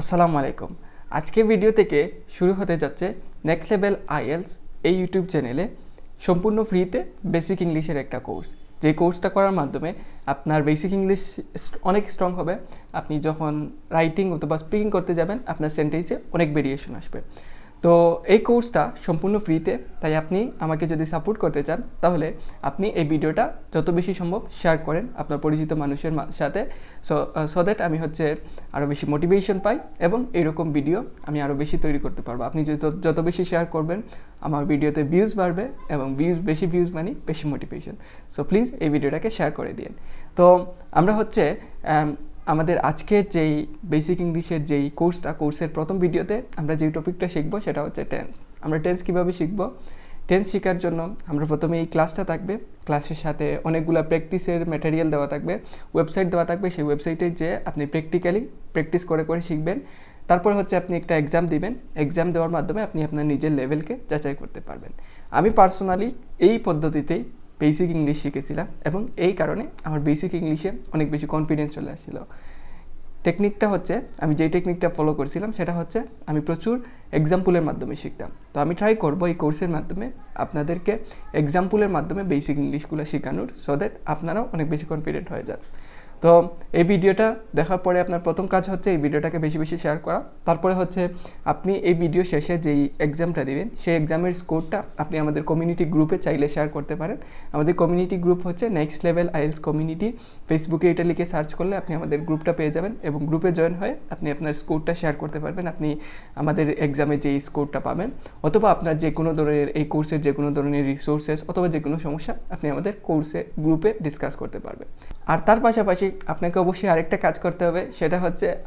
আসসালামু আলাইকুম। আজকের ভিডিও থেকে শুরু হতে যাচ্ছে নেক্সট লেভেল আইএলস এই ইউটিউব চ্যানেলে সম্পূর্ণ ফ্রিতে বেসিক ইংলিশের একটা কোর্স। যে কোর্সটা করার মাধ্যমে আপনার বেসিক ইংলিশ অনেক স্ট্রং হবে। আপনি যখন রাইটিং অথবা স্পিকিং করতে যাবেন আপনার সেন্টেন্সে অনেক ভেরিয়েশন আসবে। তো এই কোর্সটা সম্পূর্ণ ফ্রিতে, তাই আপনি আমাকে যদি সাপোর্ট করতে চান তাহলে আপনি এই ভিডিওটা যত বেশি সম্ভব শেয়ার করেন আপনার পরিচিত মানুষের সাথে, সো দ্যাট আমি আরও বেশি মোটিভেশন পাই এবং এইরকম ভিডিও আমি আরও বেশি তৈরি করতে পারবো। আপনি যত বেশি শেয়ার করবেন আমার ভিডিওতে ভিউজ বাড়বে এবং বেশি ভিউজ মানে বেশি মোটিভেশন। সো প্লিজ এই ভিডিওটাকে শেয়ার করে দিন। তো আমরা আমাদের আজকে যেই বেসিক ইংলিশের যেই কোর্সের প্রথম ভিডিওতে আমরা যেই টপিকটা শিখবো সেটা হচ্ছে টেন্স। আমরা টেন্স কীভাবে শিখবো, টেন্স শেখার জন্য আমরা প্রথমে এই ক্লাসটা থাকবে, ক্লাসের সাথে অনেকগুলো প্র্যাকটিসের ম্যাটেরিয়াল দেওয়া থাকবে, ওয়েবসাইট দেওয়া থাকবে। সেই ওয়েবসাইটে যে আপনি প্র্যাকটিক্যালি প্র্যাকটিস করে শিখবেন। তারপরে আপনি একটা এক্সাম দিবেন, এক্সাম দেওয়ার মাধ্যমে আপনি আপনার নিজের লেভেলকে যাচাই করতে পারবেন। আমি পার্সোনালি এই পদ্ধতিতেই বেসিক ইংলিশ শিখেছিলাম এবং এই কারণে আমার বেসিক ইংলিশে অনেক বেশি কনফিডেন্স চলে আসছিল। টেকনিকটা আমি যেই টেকনিকটা ফলো করছিলাম সেটা আমি প্রচুর এক্সাম্পলের মাধ্যমে শিখতাম। তো আমি ট্রাই করবো এই কোর্সের মাধ্যমে আপনাদেরকে এক্সাম্পলের মাধ্যমে বেসিক ইংলিশগুলো শেখানোর, সো দ্যাট আপনারাও অনেক বেশি কনফিডেন্ট হয়ে যান। তো এই ভিডিওটা দেখার পরে আপনার প্রথম কাজ এই ভিডিওটাকে বেশি বেশি শেয়ার করা। তারপরে আপনি এই ভিডিও শেষে যেই এক্সামটা দিবেন সেই এক্সামের স্কোরটা আপনি আমাদের কমিউনিটি গ্রুপে চাইলে শেয়ার করতে পারেন। আমাদের community group next level IELTS community. ফেসবুকে এটা লিখে সার্চ করলে আপনি আমাদের গ্রুপটা পেয়ে যাবেন এবং গ্রুপে জয়েন হয়ে আপনি আপনার স্কোরটা শেয়ার করতে পারবেন। আপনি আমাদের এক্সামে যেই স্কোরটা পাবেন অথবা আপনার যে কোনো ধরনের এই কোর্সের যে কোনো ধরনের রিসোর্সেস অথবা যে কোনো সমস্যা আপনি আমাদের গ্রুপে ডিসকাস করতে পারবেন। আর তার পাশাপাশি আপনাকে অবশ্যই আরেকটা কাজ করতে হবে, সেটা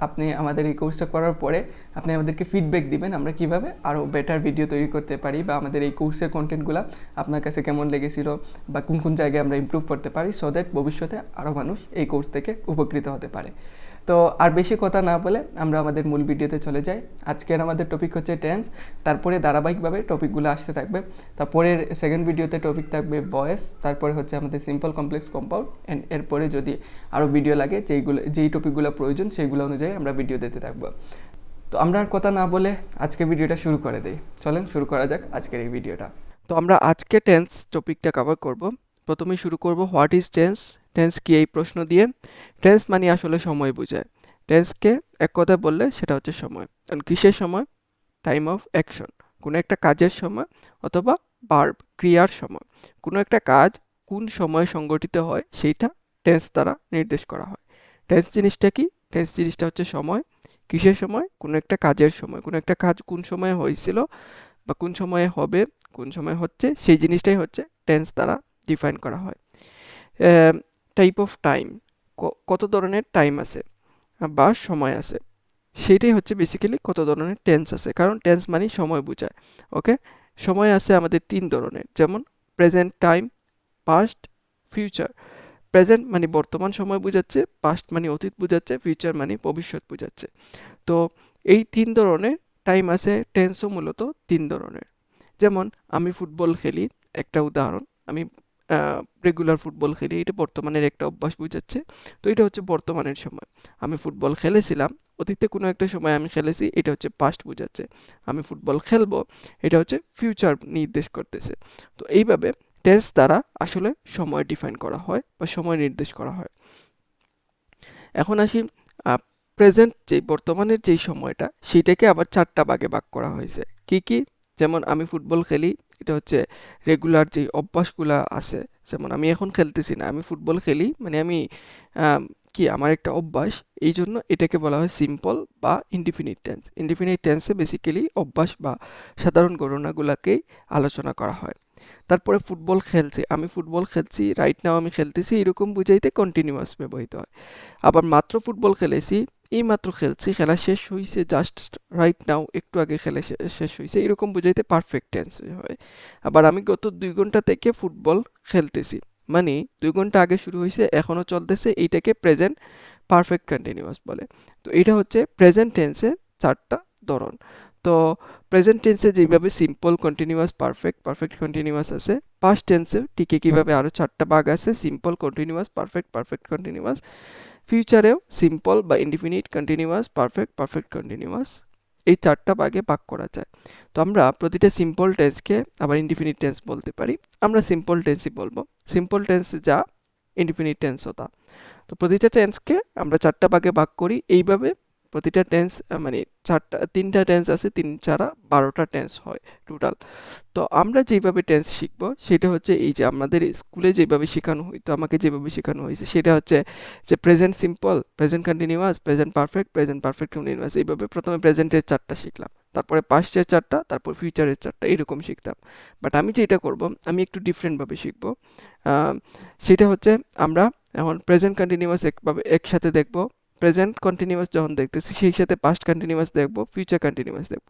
আপনি আমাদের এই কোর্সটা করার পরে আপনি আমাদেরকে ফিডব্যাক দিবেন আমরা কীভাবে আরও বেটার ভিডিও তৈরি করতে পারি, বা আমাদের এই কোর্সের কন্টেন্টগুলো আপনার কাছে কেমন লেগেছিল বা কোন কোন জায়গায় আমরা ইমপ্রুভ করতে পারি, সো দ্যাট ভবিষ্যতে আরও মানুষ এই কোর্স থেকে উপকৃত হতে পারে। তো আর বেশি কথা না বলে আমরা আমাদের মূল ভিডিওতে চলে যাই। আজকের আমাদের টপিক টেন্স, তারপরে ধারাবাহিকভাবে টপিকগুলো আসতে থাকবে। তারপরের সেকেন্ড ভিডিওতে টপিক থাকবে ভয়েস, তারপরে আমাদের সিম্পল কমপ্লেক্স কম্পাউন্ড, অ্যান্ড এরপরে যদি আরও ভিডিও লাগে যেই টপিকগুলো প্রয়োজন সেইগুলো অনুযায়ী আমরা ভিডিও দিতে থাকবো। তো আমরা আর কথা না বলে আজকে ভিডিওটা শুরু করে দিই। চলেন শুরু করা যাক আজকের এই ভিডিওটা। তো আমরা আজকে টেন্স টপিকটা কভার করব। প্রথমেই শুরু করব হোয়াট ইজ টেন্স, টেন্স কি, এই প্রশ্ন দিয়ে। টেন্স মানে আসলে সময় বোঝায়। টেন্সকে এক কথায় বললে সেটা হচ্ছে সময়। কারণ কিসের সময়? টাইম অফ অ্যাকশন, কোনো একটা কাজের সময়, অথবা ভার্ব ক্রিয়ার সময়। কোনো একটা কাজ কোন সময় সংগঠিত হয় সেইটা টেন্স দ্বারা নির্দেশ করা হয়। টেন্স জিনিসটা কি? টেন্স জিনিসটা হচ্ছে সময়। কিসের সময়? কোনো একটা কাজের সময়। কোনো একটা কাজ কোন সময়ে হয়েছিল বা কোন সময়ে হবে, কোন সময় হচ্ছে, সেই জিনিসটাই টেন্স দ্বারা ডিফাইন করা হয়। টাইপ অফ টাইম, কত ধরনের টাইম আছে বা সময় আছে, সেইটাই বেসিক্যালি কত ধরনের টেন্স আছে, কারণ টেন্স মানে সময় বোঝায়। ওকে, সময় আছে আমাদের 3 ধরনের, যেমন present time, past, future. Present মানে বর্তমান সময় বোঝাচ্ছে, পাস্ট মানে অতীত বোঝাচ্ছে, ফিউচার মানে ভবিষ্যৎ বোঝাচ্ছে। তো এই 3 ধরনের টাইম আছে, টেন্সও মূলত 3 ধরনের। যেমন আমি ফুটবল খেলি, একটা উদাহরণ। আমি রেগুলার ফুটবল খেলি, এটা বর্তমানের একটা অভ্যাস বোঝাচ্ছে। তো এটা বর্তমানের সময়। আমি ফুটবল খেলেছিলাম, অতীতে কোনো একটা সময় আমি খেলেছি, এটা পাস্ট বোঝাচ্ছে। আমি ফুটবল খেলবো, এটা ফিউচার নির্দেশ করতেছে। তো এইভাবে টেন্স দ্বারা আসলে সময় ডিফাইন করা হয় বা সময় নির্দেশ করা হয়। এখন আসি প্রেজেন্ট, যে বর্তমানের যেই সময়টা, সেইটাকে আবার 4টা ভাগে ভাগ করা হয়েছে। কি কি? যেমন আমি ফুটবল খেলি, এটা রেগুলার যেই অভ্যাসগুলা আছে। যেমন আমি এখন খেলতেছি না, আমি ফুটবল খেলি মানে আমি আমার একটা অভ্যাস, এই জন্য এটাকে বলা হয় সিম্পল বা ইনডিফিনিট টেন্স। ইনডিফিনিট টেন্সে বেসিক্যালি অভ্যাস বা সাধারণ ঘটনাগুলোকেই আলোচনা করা হয়। তারপরে ফুটবল খেলছি, আমি ফুটবল খেলছি, রাইট নাও আমি খেলতেছি, এরকম বুঝাইতে কন্টিনিউয়াস ব্যবহৃত হয়। আবার মাত্র ফুটবল খেলেছি, এই মাত্র খেলছি, খেলা শেষ হয়েছে, জাস্ট রাইট নাও, একটু আগে খেলে শেষ হয়েছে, এরকম বুঝাইতে পারফেক্ট টেন্স হয়। আবার আমি গত 2 ঘন্টা থেকে ফুটবল খেলতেছি, মানে 2 ঘন্টা আগে শুরু হয়েছে, এখনো চলতেছে, এইটাকে প্রেজেন্ট পারফেক্ট কন্টিনিউয়াস বলে। তো এটা প্রেজেন্ট টেন্সের 4টা ধরন। তো প্রেজেন্ট টেন্সে যেভাবে সিম্পল, কন্টিনিউয়াস, পারফেক্ট কন্টিনিউয়াস আছে, পাস্ট টেন্সে ঠিক একইভাবে আরও 4টা ভাগ আছে, সিম্পল, কন্টিনিউয়াস, পারফেক্ট কন্টিনিউয়াস, ফিউচারেও সিম্পল বা indefinite, continuous, perfect, perfect continuous, এই 4টা ভাগে ভাগ করা যায়। তো আমরা প্রতিটা সিম্পল টেন্সকে আবার ইনডিফিনিট টেন্স বলতে পারি। আমরা সিম্পল টেন্সই বলবো। সিম্পল টেন্স যা, ইনডিফিনিট টেন্সও তা। তো প্রতিটা টেন্সকে আমরা 4টা ভাগে ভাগ করি। এইভাবে প্রতিটা টেন্স মানে 3টা টেন্স আছে, 3 ছাড়া 12টা টেন্স হয় টোটাল। তো আমরা যেভাবে টেন্স শিখবো সেটা হচ্ছে এই যে আমাদের স্কুলে যেভাবে শেখানো হইতো, আমাকে যেভাবে শেখানো হয়েছে সেটা হচ্ছে যে present simple, present continuous, present perfect, present perfect continuous. এইভাবে প্রথমে প্রেজেন্টের 4টা শিখলাম, তারপরে পাস্টের 4টা, তারপর ফিউচারের 4টা, এরকম শিখতাম। বাট আমি যেটা করব, আমি একটু ডিফারেন্টভাবে শিখবো। সেটা হচ্ছে আমরা এখন প্রেজেন্ট কন্টিনিউয়াস একসাথে দেখব, প্রেজেন্ট কন্টিনিউয়াস যখন দেখতেছি সেই সাথে পাস্ট কন্টিনিউয়াস দেখব, ফিউচার কন্টিনিউয়াস দেখব।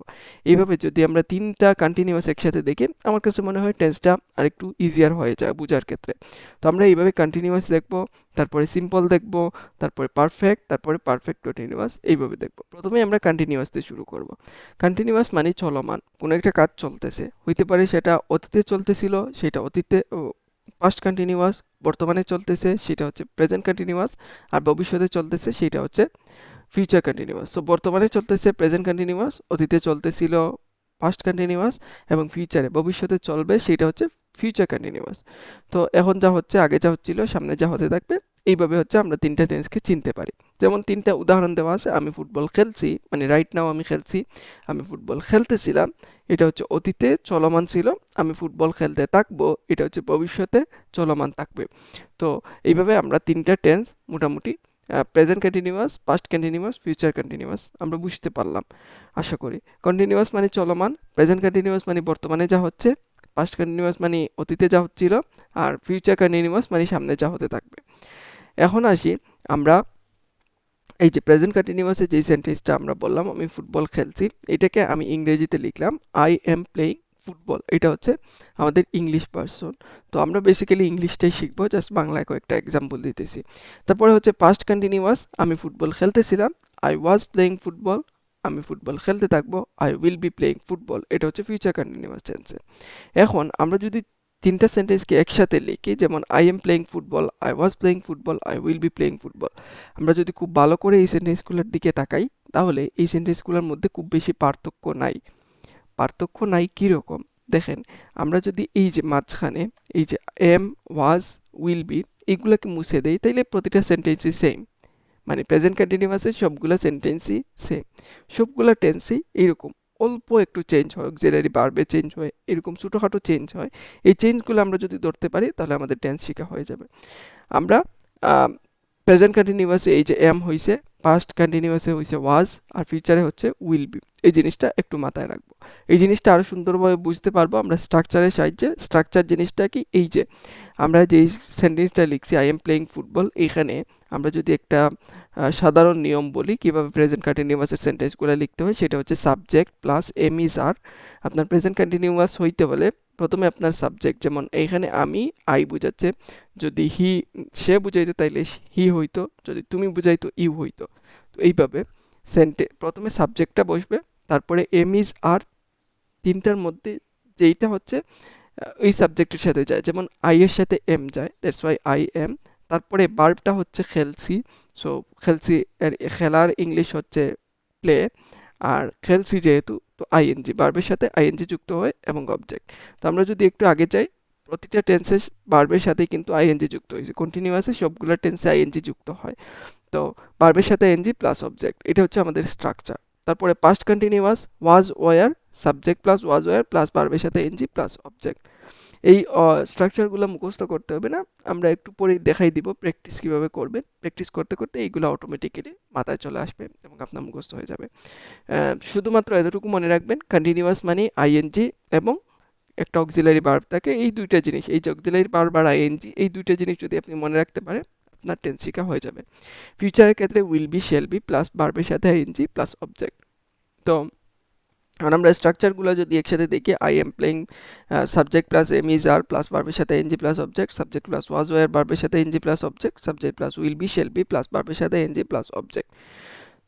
এইভাবে যদি আমরা 3টা কন্টিনিউয়াস একসাথে দেখি, আমার কাছে মনে হয় টেন্সটা আরেকটু ইজিয়ার হয়ে যায় বোঝার ক্ষেত্রে। তো আমরা এইভাবে কন্টিনিউয়াস দেখব, তারপরে সিম্পল দেখব, তারপরে পারফেক্ট, তারপরে পারফেক্ট কন্টিনিউয়াস, এইভাবে দেখব। প্রথমে আমরা কন্টিনিউয়াস দিয়ে শুরু করব। কন্টিনিউয়াস মানে চলমান, কোনো একটা কাজ চলতেছে, হইতে পারে সেটা অতীতে চলতেছিল, সেটা অতীতে পাস্ট কন্টিনিউয়াস, বর্তমানে চলতেছে সেটা হচ্ছে প্রেজেন্ট কন্টিনিউয়াস, আর ভবিষ্যতে চলতেছে সেটা হচ্ছে ফিউচার কন্টিনিউয়াস। সো বর্তমানে চলতেছে প্রেজেন্ট কন্টিনিউয়াস, অতীতে চলতেছিল পাস্ট কন্টিনিউয়াস, এবং ফিউচারে ভবিষ্যতে চলবে সেটা হচ্ছে ফিউচার কন্টিনিউয়াস। তো এখন যা হচ্ছে, আগে যা হচ্ছিল, সামনে যা হতে থাকবে, এইভাবে হচ্ছে আমরা 3টা টেন্সকে চিনতে পারি। যেমন 3টা উদাহরণ দেওয়া আছে, আমি ফুটবল খেলছি, মানে রাইট নাও আমি খেলছি, আমি ফুটবল খেলতেছিলাম, এটা হচ্ছে অতীতে চলমান ছিল, আমি ফুটবল খেলতে থাকবো, এটা হচ্ছে ভবিষ্যতে চলমান থাকবে। তো এইভাবে আমরা 3টা টেন্স মোটামুটি present continuous, past continuous, future continuous আমরা বুঝতে পারলাম আশা করি। কন্টিনিউয়াস মানে চলমান, প্রেজেন্ট কন্টিনিউয়াস মানে বর্তমানে যা হচ্ছে, পাস্ট কন্টিনিউয়াস মানে অতীতে যা হচ্ছিল, আর ফিউচার কন্টিনিউয়াস মানে সামনে যা হতে থাকবে। এখন আসি আমরা এই যে প্রেজেন্ট কন্টিনিউয়াসে যে সেন্টেন্সটা আমরা বললাম, আমি ফুটবল খেলছি, এটাকে আমি ইংরেজিতে লিখলাম আই এম প্লেইং ফুটবল। এটা হচ্ছে আমাদের ইংলিশ ভার্সন। তো আমরা বেসিক্যালি ইংলিশটাই শিখবো, জাস্ট বাংলায় কয়েকটা এক্সাম্পল দিতেছি। তারপরে হচ্ছে পাস্ট কন্টিনিউয়াস, আমি ফুটবল খেলতেছিলাম, আই ওয়াজ প্লেইং ফুটবল, আমি ফুটবল খেলতে থাকবো, I will be playing football, এটা হচ্ছে ফিউচার কন্টিনিউয়াস টেন্সে। এখন আমরা যদি 3টা সেন্টেন্সকে একসাথে লিখি, যেমন I am playing football, I was playing football, I will be playing football, আমরা যদি খুব ভালো করে এই সেন্টেন্সগুলোর দিকে তাকাই, তাহলে এই সেন্টেন্সগুলোর মধ্যে খুব বেশি পার্থক্য নাই। পার্থক্য নাই কীরকম দেখেন, আমরা যদি এই যে মাঝখানে এই যে এম, ওয়াজ, উইল বি, এইগুলোকে মুছে দেই, তাইলে প্রতিটা সেন্টেন্সই সেম, মানে প্রেজেন্ট কন্টিনিউয়াসে সবগুলা সেন্টেন্সই সেম, সবগুলা টেন্সই এইরকম। অল্প একটু চেঞ্জ হয়, অক্সিলারি ভার্বে চেঞ্জ হয়, এরকম ছোটোখাটো চেঞ্জ হয়। এই চেঞ্জগুলো আমরা যদি ধরতে পারি তাহলে আমাদের টেন্স শেখা হয়ে যাবে। আমরা প্রেজেন্ট কন্টিনিউয়াসে এই যে এম হইছে, পাস্ট কন্টিনিউয়াসে হইছে ওয়াজ, আর ফিউচারে হচ্ছে উইল বি। এই জিনিসটা একটু মাথায় রাখবো। এই জিনিসটা আরও সুন্দরভাবে বুঝতে পারবো আমরা স্ট্রাকচারের সাহায্যে। স্ট্রাকচার জিনিসটা কি, এই যে আমরা যেই সেন্টেন্সটা লিখছি আই এম প্লেইং ফুটবল, এইখানে আমরা যদি একটা সাধারণ নিয়ম বলি কিভাবে প্রেজেন্ট কন্টিনিউয়াসের সেন্টেন্সগুলো লিখতে হয়, সেটা হচ্ছে সাবজেক্ট প্লাস এম ইজ আর। আপনার প্রেজেন্ট কন্টিনিউয়াস হইতে হলে প্রথমে আপনার সাবজেক্ট, যেমন এইখানে আমি, আই বুঝাচ্ছে, যদি সে বুঝাইতো তাইলে হি হইতো, যদি তুমি বুঝাইতো ইউ হইতো। তো এইভাবে প্রথমে সাবজেক্টটা বসবে, তারপরে এম ইজ আর, 3টার মধ্যে যেইটা হচ্ছে ওই সাবজেক্টের সাথে যায়, যেমন আই এর সাথে এম যায়, দ্যাটস ওয়াই আই এম। তারপরে ভার্বটা হচ্ছে খেলছি, সো খেলছি এর খেলার ইংলিশ হচ্ছে প্লে, আর খেলছি যেহেতু, তো আইএনজি, ভার্বের সাথে আইএনজি যুক্ত হয় এবং অবজেক্ট। তো আমরা যদি একটু আগে যাই, প্রতিটা টেন্সের ভার্বের সাথে কিন্তু আইএনজি যুক্ত হয়েছে, কন্টিনিউয়াসে সবগুলো টেন্সে আইএনজি যুক্ত হয়। তো ভার্বের সাথে এনজি প্লাস অবজেক্ট, এটা হচ্ছে আমাদের স্ট্রাকচার। তারপরে past continuous was were, subject plus was were plus ভার্বের সাথে এনজি প্লাস অবজেক্ট। এই স্ট্রাকচারগুলো মুখস্থ করতে হবে না, আমরা একটু পরেই দেখাই দিব প্র্যাকটিস কীভাবে করবেন। প্র্যাকটিস করতে করতে এইগুলো অটোমেটিক্যালি মাথায় চলে আসবে এবং আপনার মুখস্থ হয়ে যাবে। শুধুমাত্র এতটুকু মনে রাখবেন, কন্টিনিউয়াস মানে আইএনজি এবং একটা অক্সিলারি ভার্ব থাকে, এই 2টা জিনিস, এই যে অক্সিলারি ভার্ব আর আইএনজি, এই 2টা জিনিস যদি আপনি মনে রাখতে পারেন, আপনার টেন্স শেখা হয়ে যাবে। ফিউচারের ক্ষেত্রে will be, shall be plus ভার্বের সাথে আইএনজি প্লাস অবজেক্ট। তো আর আমরা স্ট্রাকচারগুলো যদি একসাথে দেখি, I am playing, subject plus am is are plus ভার্বের সাথে NG plus object, subject plus was were ভার্বের সাথে NG plus object, subject plus will be, shall be plus ভার্বের সাথে এনজি প্লাস অবজেক্ট।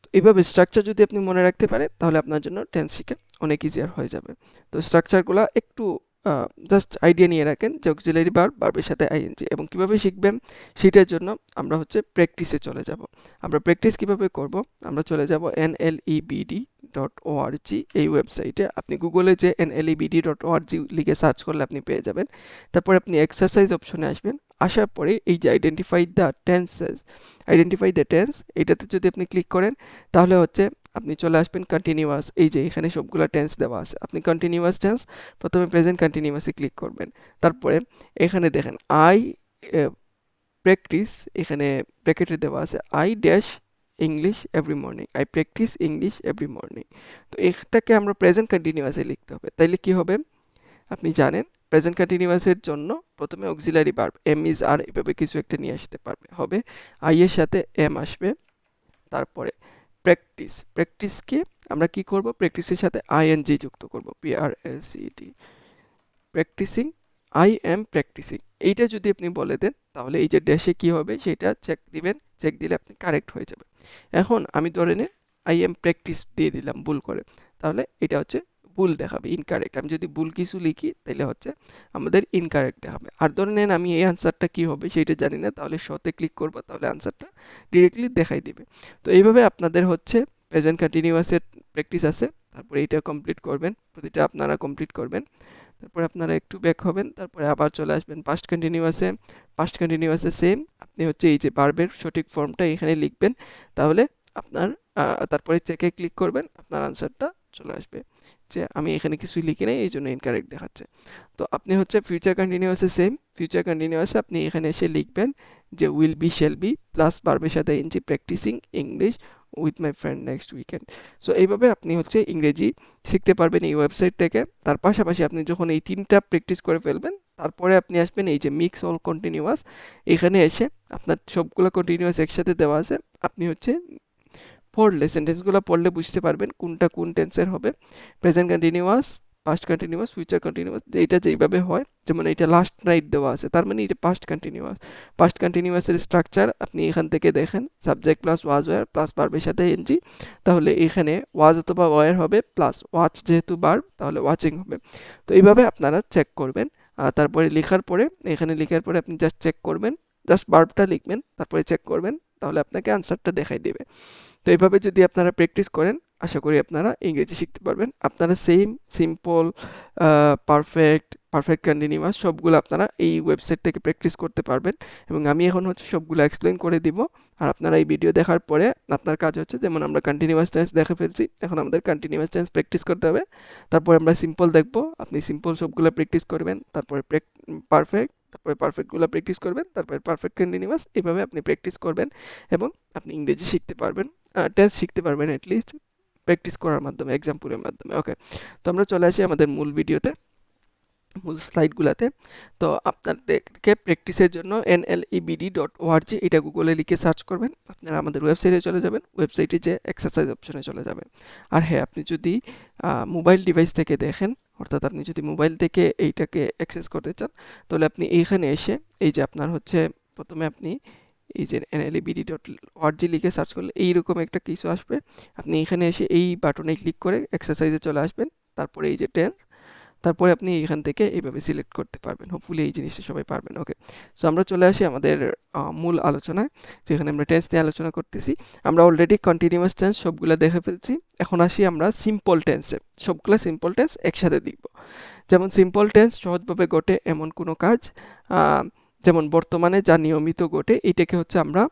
তো এইভাবে স্ট্রাকচার যদি আপনি মনে রাখতে পারেন তাহলে আপনার জন্য টেন্স শিখে অনেক ইজিয়ার হয়ে যাবে। তো স্ট্রাকচারগুলো একটু জাস্ট আইডিয়া নিয়ে রাখেন যে অক্সিলারি ভার্ব, ভার্বের সাথে আইএনজি। এবং কিভাবে শিখবেন সেটার জন্য আমরা হচ্ছে প্র্যাকটিসে চলে যাব। আমরা প্র্যাকটিস কিভাবে করব, আমরা চলে যাব nlebd.org এই ওয়েবসাইটে। আপনি গুগলে যে nlebd.org লিখে সার্চ করলে আপনি পেয়ে যাবেন। তারপর আপনি এক্সারসাইজ অপশনে আসবেন। আসার পরে এই যে আইডেন্টিফাই দ্য টেন্স, এটাতে যদি আপনি ক্লিক করেন তাহলে হচ্ছে আপনি চলে আসবেন কন্টিনিউয়াস। এই যে এখানে সবগুলো টেন্স দেওয়া আছে, আপনি কন্টিনিউয়াস টেন্স প্রথমে প্রেজেন্ট কন্টিনিউয়াসে ক্লিক করবেন। তারপরে এখানে দেখেন আই প্র্যাকটিস, এখানে ব্র্যাকেটে দেওয়া আছে I dash English every morning, I practice English every morning. তো এটাকে আমরা প্রেজেন্ট কন্টিনিউয়াসে লিখতে হবে। তাইলে কি হবে আপনি জানেন, প্রেজেন্ট কন্টিনিউয়াসের জন্য প্রথমে অক্সিলারি ভার্ব এম ইজ আর এভাবে কিছু একটা নিয়ে আসতে পারবে হবে, আই এর সাথে এম আসবে। তারপরে প্র্যাকটিসকে আমরা কি করব, প্র্যাকটিসের সাথে আইএনজি যুক্ত করব, PRACT, practising, I am practising. এইটা যদি আপনি বলে দেন তাহলে এই যে ড্যাশে কি হবে সেটা চেক দিবেন, চেক দিলে আপনি কারেক্ট হয়ে যাবে। এখন আমি ধরে নেন আই এম প্র্যাকটিস দিয়ে দিলাম ভুল করে, তাহলে এটা হচ্ছে ভুল দেখাবে, ইনকারেক্ট। আমি যদি ভুল কিছু লিখি তাহলে হচ্ছে আমাদের ইনকারেক্ট দেখাবে। আর ধরে নেন আমি এই আনসারটা কি হবে সেটা জানি না, তাহলে শতে ক্লিক করব, তাহলে আনসারটা ডিরেক্টলি দেখাই দিবে। তো এইভাবে আপনাদের হচ্ছে প্রেজেন্ট কন্টিনিউয়াসের প্র্যাকটিস আছে, তারপরে এইটা কমপ্লিট করবেন, প্রতিটা আপনারা কমপ্লিট করবেন। তারপরে আপনারা একটু ব্যাক হবেন, তারপরে আবার চলে আসবেন পাস্ট কন্টিনিউয়াসে সেম আপনি হচ্ছে এই যে ভার্বের সঠিক ফর্মটা এখানে লিখবেন, তাহলে আপনার তারপরে চেকে ক্লিক করবেন, আপনার আনসারটা চলে আসবে। যে আমি এখানে কিছুই লিখি নাই এই জন্য ইনকারেক্ট দেখাচ্ছে। তো আপনি হচ্ছে ফিউচার কন্টিনিউয়াসে সেম, ফিউচার কন্টিনিউয়াসে আপনি এখানে এসে লিখবেন যে will be shall be plus ভার্বের সাথে N G practising English with my friend next weekend. So এইভাবে আপনি হচ্ছে ইংরেজি শিখতে পারবেন এই ওয়েবসাইট থেকে। তার পাশাপাশি আপনি যখন এই তিনটা প্র্যাকটিস করে ফেলবেন তারপরে আপনি আসবেন এই যে মিক্স অল কন্টিনিউয়াস, এখানে এসে আপনার সবগুলো কন্টিনিউয়াস একসাথে দেওয়া আছে, আপনি হচ্ছে পড়লে সেন্টেন্সগুলো পড়লে বুঝতে পারবেন কোনটা কোন টেন্সের হবে। Present continuous, past continuous, future continuous, যেটা যেইভাবে হয়, যেমন এইটা লাস্ট নাইট দেওয়া আছে তার মানে এটা পাস্ট কন্টিনিউয়াসের স্ট্রাকচার আপনি এখান থেকে দেখেন, সাবজেক্ট প্লাস ওয়াজ ওয়্যার প্লাস ভার্বের সাথে এনজি, তাহলে এখানে ওয়াজ অথবা ওয়্যার হবে প্লাস ওয়াচ যেহেতু ভার্ব তাহলে ওয়াচিং হবে। তো এইভাবে আপনারা চেক করবেন। তারপরে লেখার পরে এখানে লেখার পরে আপনি জাস্ট চেক করবেন, জাস্ট ভার্বটা লিখবেন তারপরে চেক করবেন, তাহলে আপনাকে আনসারটা দেখাই দেবে। তো এইভাবে যদি আপনারা প্র্যাকটিস করেন আশা করি আপনারা ইংরেজি শিখতে পারবেন। আপনারা সেম, সিম্পল, পারফেক্ট কন্টিনিউয়াস সবগুলো আপনারা এই ওয়েবসাইট থেকে প্র্যাকটিস করতে পারবেন। এবং আমি এখন হচ্ছে সবগুলো এক্সপ্লেন করে দিব। আর আপনারা এই ভিডিও দেখার পরে আপনার কাজ হচ্ছে, যেমন আমরা কন্টিনিউয়াস টেন্স দেখে ফেলছি, এখন আমাদের কন্টিনিউয়াস টেন্স প্র্যাকটিস করতে হবে। তারপরে আমরা সিম্পল দেখব, আপনি সিম্পল সবগুলো প্র্যাকটিস করবেন, তারপরে পারফেক্ট, তারপরে পারফেক্টগুলো প্র্যাকটিস করবেন, তারপরে পারফেক্ট কন্টিনিউয়াস, এইভাবে আপনি প্র্যাকটিস করবেন এবং আপনি ইংরেজি শিখতে পারবেন, টেন্স শিখতে পারবেন অ্যাটলিস্ট প্র্যাকটিস করার মাধ্যমে, এক্সাম্পলের মাধ্যমে। ওকে, তো আমরা চলে আসি আমাদের মূল ভিডিওতে, মূল স্লাইডগুলোতে। তো আপনাদেরকে প্র্যাকটিসের জন্য nlebd.org এটা গুগলে লিখে সার্চ করবেন, আপনারা আমাদের ওয়েবসাইটে চলে যাবেন, ওয়েবসাইটে যে এক্সারসাইজ অপশনে চলে যাবেন। আর হ্যাঁ, আপনি যদি মোবাইল ডিভাইস থেকে দেখেন, অর্থাৎ আপনি যদি মোবাইল থেকে এইটাকে অ্যাক্সেস করতে চান, তাহলে আপনি এইখানে এসে এই যে আপনার হচ্ছে প্রথমে আপনি এই যে nlebd.org লিখে সার্চ করলে এইরকম একটা কিছু আসবে, আপনি এখানে এসে এই বাটনে ক্লিক করে এক্সারসাইজে চলে আসবেন, তারপরে এই যে টেন্স, তারপরে আপনি এখান থেকে এইভাবে সিলেক্ট করতে পারবেন। হোপফুলি এই জিনিসটা সবাই পারবেন। ওকে, সো আমরা চলে আসি আমাদের মূল আলোচনায়, যেখানে আমরা টেন্স নিয়ে আলোচনা করতেছি। আমরা অলরেডি কন্টিনিউয়াস টেন্স সবগুলো দেখে ফেলছি, এখন আসি আমরা সিম্পল টেন্সে। সবগুলো সিম্পল টেন্স একসাথে দেখব। যেমন সিম্পল টেন্স সহজভাবে ঘটে এমন কোনো কাজ, যেমন বর্তমানে যা নিয়মিত ঘটে, এটাকে হচ্ছে আমরা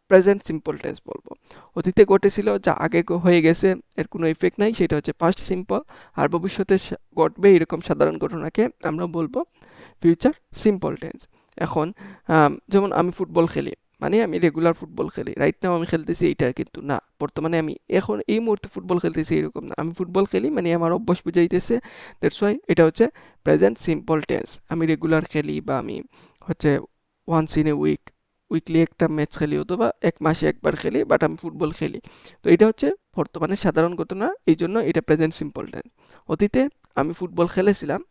প্রেজেন্ট সিম্পল টেন্স বলবো। অতীতে ঘটেছিল, যা আগে হয়ে গেছে, এর কোনো ইফেক্ট নাই, সেটা হচ্ছে পাস্ট সিম্পল। আর ভবিষ্যতে ঘটবে এরকম সাধারণ ঘটনাকে আমরা বলবো ফিউচার সিম্পল টেন্স। এখন যেমন আমি ফুটবল খেলি, মানে আমি রেগুলার ফুটবল খেলি, রাইট নাও আমি খেলতেছি, এইটা কিন্তু না। বর্তমানে আমি এখন এই মুহূর্তে ফুটবল খেলতেছি এরকম না, আমি ফুটবল খেলি মানে আমার অভ্যাস বুঝাইতেছে, দ্যাটস ওয়াই এটা হচ্ছে প্রেজেন্ট সিম্পল টেন্স। আমি রেগুলার খেলি বা আমি হচ্ছে ওয়ান্স ইন এ উইকলি একটা ম্যাচ খেলি অথবা এক মাসে একবার খেলি, বাট আমি ফুটবল খেলি। তো এটা হচ্ছে বর্তমানে সাধারণ ঘটনা, এই জন্য এটা প্রেজেন্ট সিম্পল টেন্স। অতীতে আমি ফুটবল খেলেছিলাম,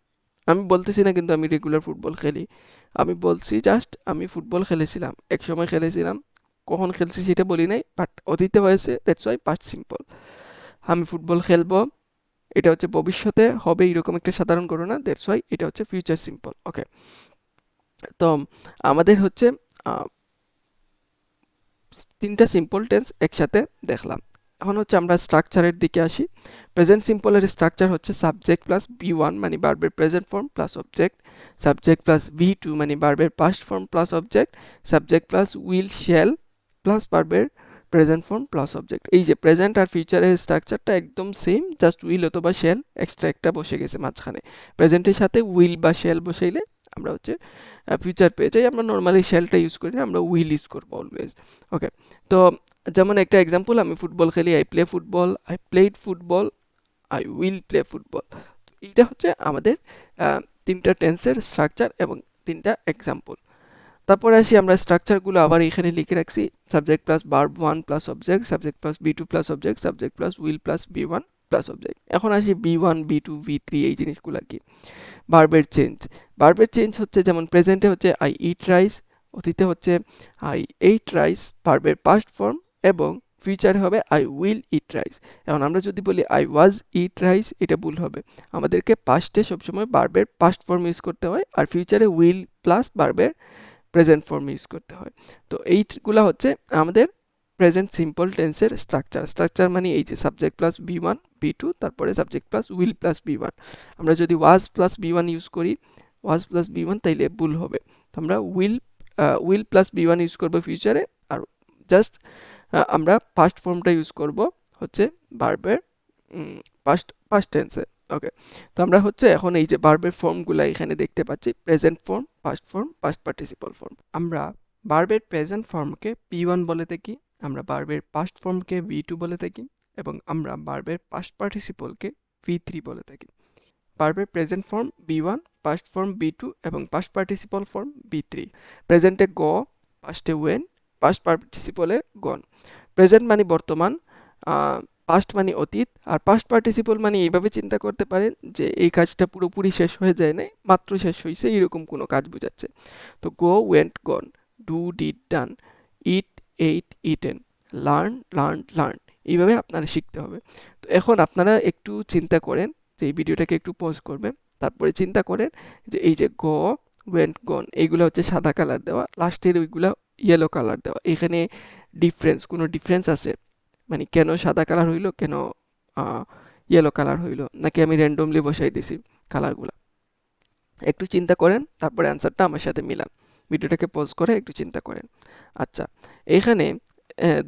আমি বলতেছি না কিন্তু আমি রেগুলার ফুটবল খেলি, আমি বলছি জাস্ট আমি ফুটবল খেলেছিলাম, এক সময় খেলেছিলাম, কখন খেলছি সেটা বলি নাই, বাট অতীতে হয়েছে, দ্যাটস ওয়াই পাস্ট সিম্পল। আমি ফুটবল খেলবো, এটা হচ্ছে ভবিষ্যতে হবে এরকম একটা সাধারণ ঘটনা, দ্যাটস ওয়াই এটা হচ্ছে ফিউচার সিম্পল। ওকে, তো আমাদের হচ্ছে তিনটা সিম্পল টেন্স একসাথে দেখলাম। এখন হচ্ছে আমরা স্ট্রাকচারের দিকে আসি। প্রেজেন্ট সিম্পলের স্ট্রাকচার হচ্ছে সাবজেক্ট প্লাস বি1 মানে ভার্বের present form plus object, subject plus বি2 মানে ভার্বের past form plus object, subject plus will shall plus ভার্বের প্রেজেন্ট ফর্ম প্লাস অবজেক্ট। এই যে প্রেজেন্ট আর ফিউচারের স্ট্রাকচারটা একদম সেম, জাস্ট উইল অথবা শ্যাল এক্সট্রা একটা বসে গেছে মাঝখানে। প্রেজেন্টের সাথে উইল বা শ্যাল বসাইলে আমরা হচ্ছে ফিউচার পেয়ে যাই। আমরা নর্মালি শ্যালটা ইউজ করি না, আমরা উইল ইউজ করবো অলওয়েজ। ওকে, তো যেমন একটা এক্সাম্পল, আমি ফুটবল খেলি, I play football, I played football, I will play football. এইটা হচ্ছে আমাদের তিনটা টেন্সের স্ট্রাকচার এবং তিনটা এক্সাম্পল। তারপরে আসি আমরা স্ট্রাকচারগুলো আবার এখানে লিখে রাখছি। Subject plus verb 1 plus object, subject plus B2 plus object, subject plus will plus B one plus object. এখন আসি বি1 বি2 বি3 এই জিনিসগুলো কি। ভার্বের চেঞ্জ, ভার্বের চেঞ্জ হচ্ছে যেমন প্রেজেন্টে হচ্ছে আই ইট রাইস, অতীতে হচ্ছে আই এইট রাইস ভার্বের পাস্ট ফর্ম, এবং ফিউচারে হবে আই উইল ইট রাইস। এখন আমরা যদি বলি আই ওয়াজ ইট রাইস, এটা ভুল হবে। আমাদেরকে পাস্টে সবসময় ভার্বের পাস্ট ফর্ম ইউজ করতে হয়, আর ফিউচারে উইল প্লাস ভার্বের প্রেজেন্ট ফর্ম ইউজ করতে হয়। তো এইগুলা হচ্ছে আমাদের প্রেজেন্ট সিম্পল টেন্সের স্ট্রাকচার। স্ট্রাকচার মানে এই যে সাবজেক্ট প্লাস বি1 বি2, তারপরে subject plus will plus B one. আমরা যদি ওয়াজ প্লাস বি1 ইউজ করি, ওয়াজ প্লাস বি1, তাইলে ভুল হবে। তো আমরা উইল প্লাস বি1 ইউজ করবো ফিউচারে, আর জাস্ট আমরা পাস্ট ফর্মটা ইউজ করব হচ্ছে ভার্বের পাস্ট টেন্সে। ওকে, তো আমরা হচ্ছে এখন এই যে ভার্বের ফর্মগুলো এখানে দেখতে পাচ্ছি, present form, past participle form. আমরা ভার্বের প্রেজেন্ট ফর্মকে পি1 বলে থাকি, আমরা ভার্বের পাস্ট ফর্মকে ভি2 বলে থাকি, এবং আমরা ভার্বের পাস্ট পার্টিসিপলকে ভি3 বলে থাকি। ভার্বের প্রেজেন্ট ফর্ম বি1, পাস্ট ফর্ম বি2 এবং পাস্ট পার্টিসিপল ফর্ম বি3। প্রেজেন্টে গ, পাস্টে ওয়েন, পাস্ট পার্টিসিপলে গন। প্রেজেন্ট মানে বর্তমান, পাস্ট মানে অতীত, আর পাস্ট পার্টিসিপল মানে এইভাবে চিন্তা করতে পারেন যে এই কাজটা পুরোপুরি শেষ হয়ে যায় নাই, মাত্র শেষ হয়েছে, এরকম কোনো কাজ বোঝাচ্ছে। তো go went gone, do did done, it eight eaten, learn learn, এইভাবে আপনারা শিখতে হবে। তো এখন আপনারা একটু চিন্তা করেন, যে এই ভিডিওটাকে একটু পজ করবেন, তারপরে চিন্তা করেন যে এই যে গো ওয়েন্ট গন এইগুলো হচ্ছে সাদা কালার দেওয়া, লাস্টের ওইগুলা ইয়েলো কালার দেওয়া। এখানে কোনো ডিফারেন্স আছে? মানে কেন সাদা কালার হইলো, কেন ইয়েলো কালার হইলো, নাকি আমি র্যান্ডমলি বসাই দিছি কালারগুলা? একটু চিন্তা করেন, তারপরে অ্যান্সারটা আমার সাথে মিলান। ভিডিওটাকে পজ করে একটু চিন্তা করেন। আচ্ছা, এখানে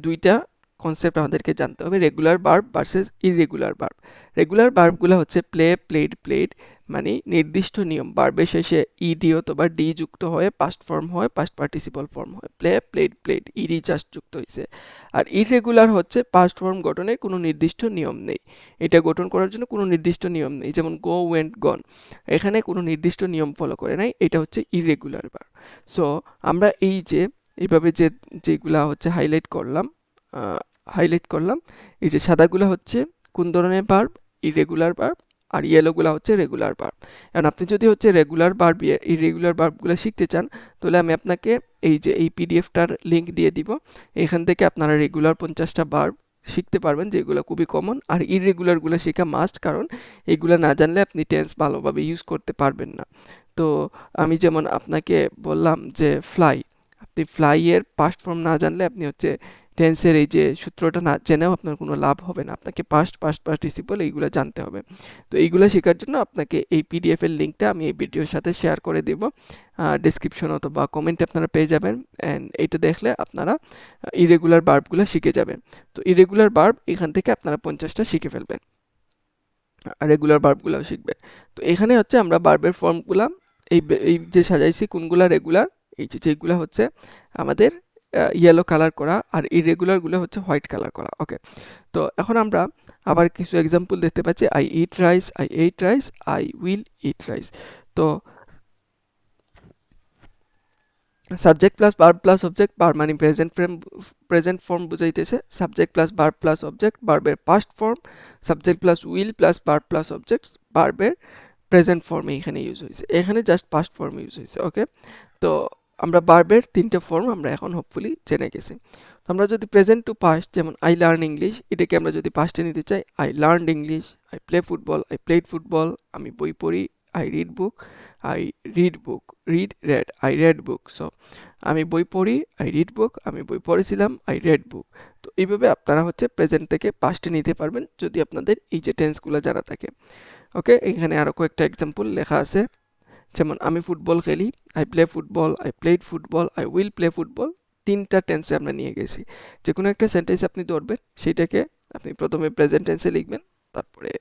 দুইটা কনসেপ্ট আমাদেরকে জানতে হবে, regular verb versus irregular verb. Regular ভার্বগুলো হচ্ছে প্লে, প্লেড, প্লেড, মানে নির্দিষ্ট নিয়ম, ভার্বের শেষে ইডি অথবা ডি যুক্ত হয়ে পাস্ট ফর্ম হয়, পাস্ট পার্টিসিপল ফর্ম হয়। Play, played, played, E D just যুক্ত হয়েছে। আর ইররেগুলার হচ্ছে পাস্ট ফর্ম গঠনের কোনো নির্দিষ্ট নিয়ম নেই, এটা গঠন করার জন্য কোনো নির্দিষ্ট নিয়ম নেই। যেমন গো ওয়েন্ট গন, এখানে কোনো নির্দিষ্ট নিয়ম ফলো করে নাই, এটা হচ্ছে ইররেগুলার ভার্ব। সো আমরা এই যে এইভাবে যেগুলা হচ্ছে হাইলাইট করলাম, এই যে সাদাগুলা হচ্ছে কোন ধরনের ভার্ব, ইরেগুলার ভার্ব, আর ইয়েলোগুলা হচ্ছে রেগুলার ভার্ব। এখন আপনি যদি হচ্ছে রেগুলার ভার্ব ইরেগুলার ভার্বগুলো শিখতে চান, তাহলে আমি আপনাকে এই যে এই পিডিএফটার লিঙ্ক দিয়ে দিব, এখান থেকে আপনারা রেগুলার 50টা ভার্ব শিখতে পারবেন, যেগুলো খুবই কমন। আর ইরেগুলারগুলো শেখা মাস্ট, কারণ এগুলো না জানলে আপনি টেন্স ভালোভাবে ইউজ করতে পারবেন না। তো আমি যেমন আপনাকে বললাম যে ফ্লাই, আপনি ফ্লাই এর পাস্ট ফর্ম না জানলে আপনি হচ্ছে টেন্সের এই যে সূত্রটা না জেনেও আপনার কোনো লাভ হবে না, আপনাকে পাস্ট পার্টিসিপল এইগুলো জানতে হবে। তো এইগুলো শেখার জন্য আপনাকে এই পিডিএফ এর লিঙ্কটা আমি এই ভিডিওর সাথে শেয়ার করে দেব, ডেসক্রিপশন অথবা কমেন্টে আপনারা পেয়ে যাবেন। অ্যান্ড এইটা দেখলে আপনারা ইরেগুলার ভার্বগুলো শিখে যাবেন। তো ইরেগুলার ভার্ব এখান থেকে আপনারা 50টা শিখে ফেলবেন, আর রেগুলার ভার্বগুলোও শিখবেন। তো এখানে হচ্ছে আমরা ভার্বের ফর্মগুলা এই যে সাজাইছি, কোনগুলা রেগুলার, এই যে যেগুলা হচ্ছে আমাদের ইয়েলো কালার করা, আর ইরেগুলারগুলো হচ্ছে হোয়াইট কালার করা। ওকে, তো এখন আমরা আবার কিছু এক্সাম্পল দেখতে পাচ্ছি, I eat rice, I ate rice, I will eat rice. তো subject plus verb plus object, verb মানে প্রেজেন্ট ফর্ম বুঝাইতেছে, subject plus verb plus object, ভার্বের past form, subject plus will plus verb plus object, ভার্বের present ফর্মে এখানে use হয়েছে, এখানে just past ফর্মে ইউজ হয়েছে। ওকে, তো আমরা ভার্বের 3টে ফর্ম আমরা এখন হোপফুলি জেনে গেছি। তো আমরা যদি প্রেজেন্ট টু পাস্ট, যেমন আই লার্ন ইংলিশ, এটাকে আমরা যদি পাস্টে নিতে চাই, I learned English, I play football, I played football, আমি বই পড়ি, I read book, I read book, red, I red book. So আমি বই পড়ি, আই রিড বুক, আমি বই পড়েছিলাম, আই রেড বুক। তো এইভাবে আপনারা হচ্ছে প্রেজেন্ট থেকে পাস্টে নিতে পারবেন যদি আপনাদের এই যে টেন্সগুলো জানা থাকে। ওকে, এখানে আরও কয়েকটা এক্সাম্পল লেখা আছে, যেমন আমি ফুটবল খেলি, I play football, I played football, I will play football. 3টা টেন্সে আমরা নিয়ে গেছি। যে কোনো একটা সেন্টেন্স আপনি ধরবেন, সেইটাকে আপনি প্রথমে প্রেজেন্ট টেন্সে লিখবেন, তারপরে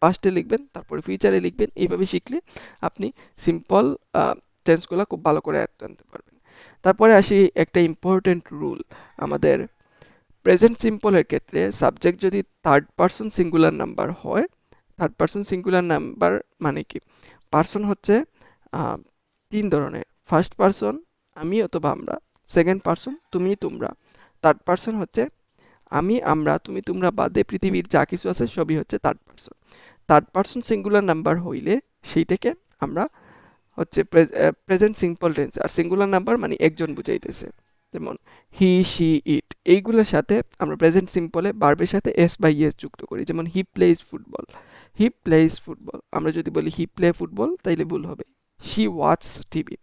পাস্টে লিখবেন, তারপরে ফিউচারে লিখবেন। এইভাবে শিখলে আপনি সিম্পল টেন্সগুলো খুব ভালো করে আয়ত্ত আনতে পারবেন। তারপরে আসি একটা ইম্পর্টেন্ট রুল। আমাদের প্রেজেন্ট সিম্পলের ক্ষেত্রে সাবজেক্ট যদি থার্ড পারসন সিঙ্গুলার নাম্বার হয়, থার্ড পারসন সিঙ্গুলার নাম্বার মানে কি, পারসন হচ্ছে 3 ধরনের। ফার্স্ট পারসন আমি অথবা আমরা, সেকেন্ড পারসন তুমি তোমরা, থার্ড পারসন হচ্ছে আমি আমরা তুমি তোমরা বাদে পৃথিবীর যা কিছু আছে সবই হচ্ছে third person. Third person singular number হইলে সেইটাকে আমরা হচ্ছে প্রেজেন্ট সিম্পল টেন্স, আর সিঙ্গুলার নাম্বার মানে একজন বুঝাইতেছে, যেমন হি শি ইট। এইগুলোর সাথে আমরা প্রেজেন্ট সিম্পলে ভার্বের সাথে এস বা ইয়েস যুক্ত করি, যেমন he plays football, he plays football. আমরা যদি বলি হি প্লে ফুটবল তাইলে ভুল হবে, শি ওয়াচস টিভি।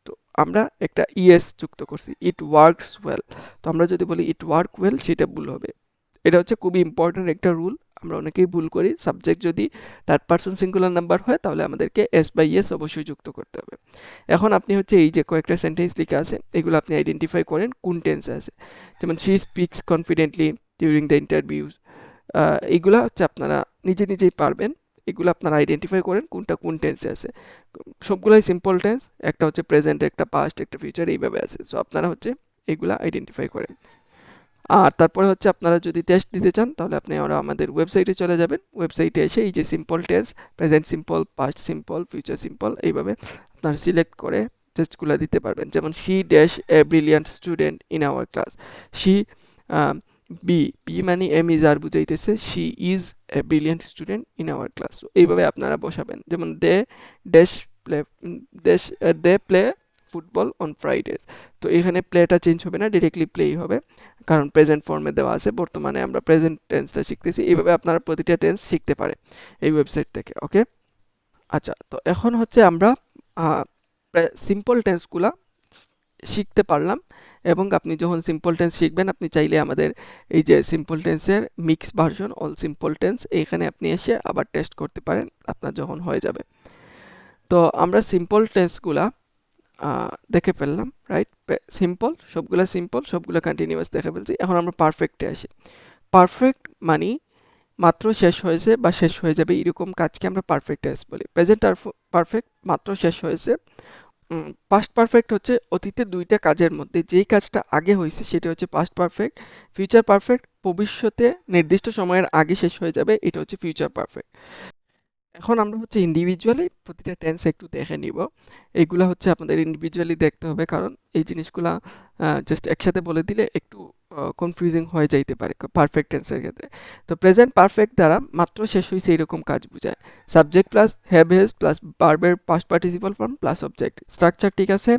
তো আমরা একটা ইএস যুক্ত করছি, ইট ওয়ার্কস ওয়েল। তো আমরা যদি বলি ইট ওয়ার্ক ওয়েল, সেটা ভুল হবে। এটা হচ্ছে খুবই ইম্পর্টেন্ট একটা রুল, আমরা অনেকেই ভুল করি। সাবজেক্ট যদি থার্ড পারসন সিঙ্গুলার নাম্বার হয় তাহলে আমাদেরকে এস বাই এস অবশ্যই যুক্ত করতে হবে। এখন আপনি হচ্ছে এই যে কয়েকটা সেন্টেন্স লেখা আছে, এগুলো আপনি আইডেন্টিফাই করেন কোন টেন্সে আছে। যেমন she speaks confidently during the interviews. এইগুলা হচ্ছে আপনারা নিজে নিজেই পারবেন, এগুলো আপনারা আইডেন্টিফাই করেন কোনটা কোন টেন্সে আছে। সবগুলাই সিম্পল টেন্স, একটা হচ্ছে প্রেজেন্ট, একটা পাস্ট, একটা ফিউচার, এইভাবে আছে। সো আপনারা হচ্ছে এগুলা আইডেন্টিফাই করেন। আর তারপরে হচ্ছে আপনারা যদি টেস্ট দিতে চান তাহলে আপনি আমাদের ওয়েবসাইটে চলে যাবেন। ওয়েবসাইটে এসে এই যে simple tense, present simple, past simple, future simple, এইভাবে আপনারা সিলেক্ট করে টেস্টগুলো দিতে পারবেন। যেমন she dash a brilliant student in our class. She be মানে এম ইজ আর বুঝাইতেছে, she is a brilliant student in our class. এইভাবে আপনারা বসাবেন। যেমন they dash play they play football on Fridays. তো এখানে প্লেটা চেঞ্জ হবে না, ডিরেক্টলি প্লেই হবে, কারণ প্রেজেন্ট ফর্মে দেওয়া আছে। বর্তমানে আমরা প্রেজেন্ট টেন্সটা শিখতেছি। এইভাবে আপনারা প্রতিটা টেন্স শিখতে পারেন এই ওয়েবসাইট থেকে। ওকে, আচ্ছা, তো এখন হচ্ছে আমরা সিম্পল টেন্সগুলা শিখতে পারলাম। এবং আপনি যখন সিম্পল টেন্স শিখবেন, আপনি চাইলে আমাদের এই যে সিম্পল টেন্সের mix version all simple tense, এইখানে আপনি এসে আবার টেস্ট করতে পারেন আপনার যখন হয়ে যাবে। তো আমরা সিম্পল টেন্সগুলা দেখে ফেললাম, রাইট? সবগুলা সবগুলা কন্টিনিউয়াস দেখে ফেলছি। এখন আমরা পারফেক্টে আসি। পারফেক্ট মানে মাত্র শেষ হয়েছে বা শেষ হয়ে যাবে, এরকম কাজকে আমরা পারফেক্ট টেন্স বলি। প্রেজেন্ট পারফেক্ট মাত্র শেষ হয়েছে। পাস্ট পারফেক্ট হচ্ছে অতীতে দুইটা কাজের মধ্যে যেই কাজটা আগে হয়েছে সেটা হচ্ছে পাস্ট পারফেক্ট। ফিউচার পারফেক্ট ভবিষ্যতে নির্দিষ্ট সময়ের আগে শেষ হয়ে যাবে, এটা হচ্ছে ফিউচার পারফেক্ট। এখন আমরা হচ্ছে ইন্ডিভিজুয়ালি প্রতিটা টেন্স একটু দেখে নিব। এইগুলা হচ্ছে আপনাদের ইন্ডিভিজুয়ালি দেখতে হবে, কারণ এই জিনিসগুলা জাস্ট একসাথে বলে দিলে একটু কনফিউজিং হয়ে যাইতে পারে পারফেক্ট টেন্সের ক্ষেত্রে। তো প্রেজেন্ট পারফেক্ট দ্বারা মাত্র শেষ হয়েছে এরকম কাজ বোঝায়। Subject plus have has plus ভার্বের past participle form plus object. Structure ঠিক আছে।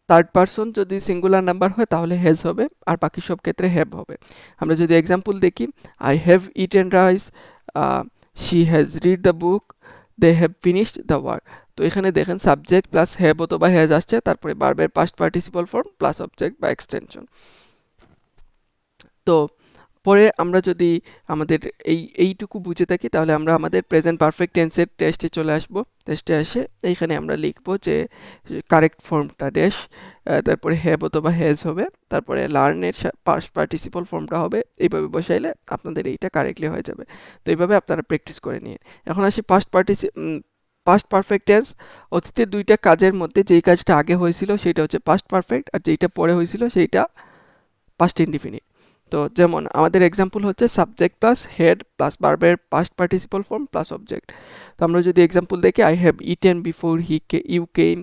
থার্ড পারসন যদি সিঙ্গুলার নাম্বার হয় তাহলে হেজ হবে, আর বাকি সব ক্ষেত্রে হ্যাভ হবে। আমরা যদি এক্সাম্পল দেখি, I have eaten rice, she has read the book, they have finished the work. তো এখানে দেখেন সাবজেক্ট প্লাস হ্যাভ অথবা হ্যাজ আসছে, তারপরে ভার্বের past participle form plus object বা এক্সটেনশন। তো পরে আমরা যদি আমাদের এইটুকু বুঝে থাকি তাহলে আমরা আমাদের প্রেজেন্ট পারফেক্ট টেন্সের টেস্টে চলে আসব। টেস্টে আসে এইখানে আমরা লিখব যে কারেক্ট ফর্মটা ড্যাশ, তারপরে হ্যাভ অথবা হ্যাজ হবে, তারপরে লার্নের পাস্ট পার্টিসিপাল ফর্মটা হবে। এইভাবে বসাইলে আপনাদের এইটা কারেক্টলি হয়ে যাবে। তো এইভাবে আপনারা প্র্যাকটিস করে নিন। এখন আসি পাস্ট পারফেক্ট টেন্স। অতীতে দুইটা কাজের মধ্যে যেই কাজটা আগে হয়েছিল সেটা হচ্ছে পাস্ট পারফেক্ট, আর যেইটা পরে হয়েছিল সেইটা পাস্ট ইনডিফিনিট। তো যেমন আমাদের এক্সাম্পল হচ্ছে সাবজেক্ট প্লাস হেড প্লাস ভার্বের past participle form plus object. তো আমরা যদি এক্সাম্পল দেখি, I have eaten before you came.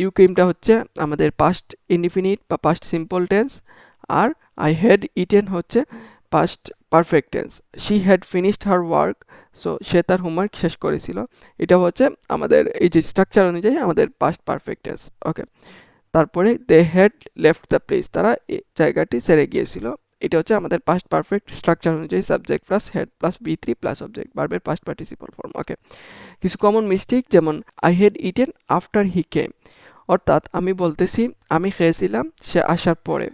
You কেমটা হচ্ছে আমাদের পাস্ট ইনডিফিনিট বা পাস্ট সিম্পল টেন্স, আর আই হ্যাড ইটেন হচ্ছে past perfect tense. She had finished her work, so সে তার হোমওয়ার্ক শেষ করেছিল। এটা হচ্ছে আমাদের এই যে স্ট্রাকচার অনুযায়ী আমাদের পাস্ট পারফেক্ট টেন্স। ওকে, তারপরে they had left the place, তারা এই জায়গাটি ছেড়ে গিয়েছিল। এটা হচ্ছে আমাদের পাস্ট পারফেক্ট স্ট্রাকচার অনুযায়ী সাবজেক্ট প্লাস হেড প্লাস বি3 প্লাস অবজেক্ট, ভার্বের পাস্ট পার্টিসিপল ফর্ম। ওকে, কিছু কমন মিস্টেক যেমন I had eaten after he came, অর্থাৎ আমি বলতেছি আমি খেয়েছিলাম সে আসার পরে।